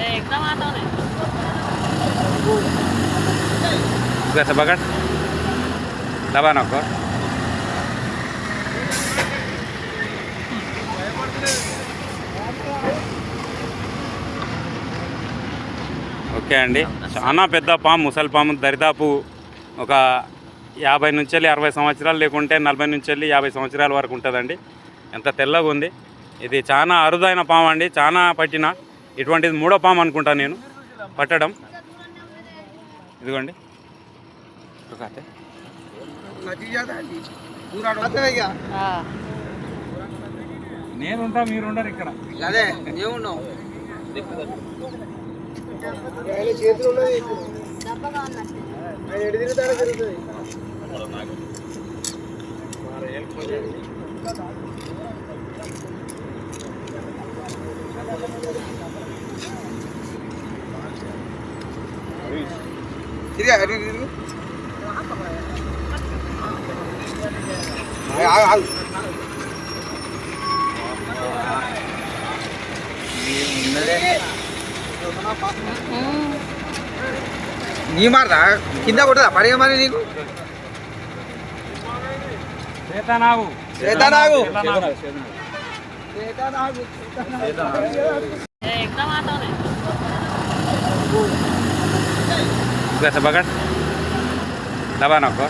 एकदम आता नहीं कसं बघा दबा नको ఓకే అండి చాలా పెద్ద పాము ముసలి పాము దరిదాపు ఒక 50 నుంచి 60 సంవత్సరాలు లేకుంటే 40 నుంచి 50 సంవత్సరాల వరకు ఉంటుందండి. ఎంత తెల్లగా ఉంది. ఇది చాలా అరుదైన పాము అండి. చాలా పట్టిన ఇటువంటిది మూడో పాము అనుకుంటా నేను పట్టడం. ఇదిగోండి నేనుంటా మీరు ఉండరు ఇక్కడ. అదే ఏమున్నావు చేతులు ఉన్నది ఎడు తిరుగుతారో జరుగుతుంది. తిరిగా నీ మాట కింద కొట్టదా పడేయమని నీకు एकदम आता नहीं कसं बघा दबा नको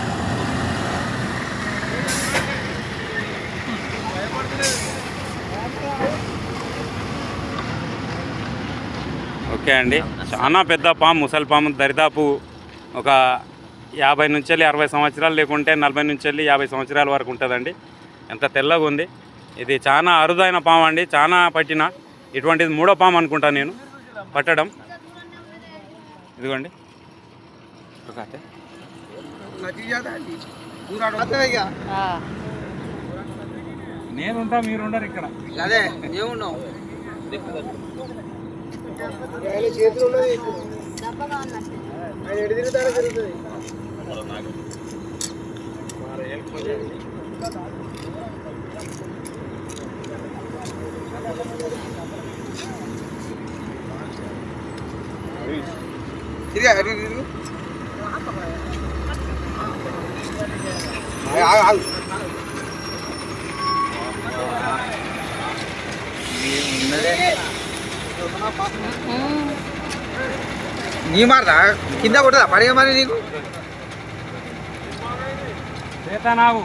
ఓకే అండి చాలా పెద్ద పాము ముసలి పాము దరిదాపు ఒక 50 నుంచి 60 సంవత్సరాలు లేకుంటే 40 నుంచి 50 సంవత్సరాల వరకు ఉంటుందండి. ఎంత తెల్లగా ఉంది. ఇది చాలా అరుదైన పాము అండి. చాలా పట్టిన ఇటువంటిది మూడో పాము అనుకుంటా నేను పట్టడం. ఇదిగోండి నేనుంటా మీరు ఉండరు ఇక్కడ. అదే ఏమున్నావు చేతులు ఉన్నది ఎడు తిరుగుతారో జరుగుతుంది. తిరిగా నీ మాట కింద కొట్టదా పడేయమని నీకు చేతనాగు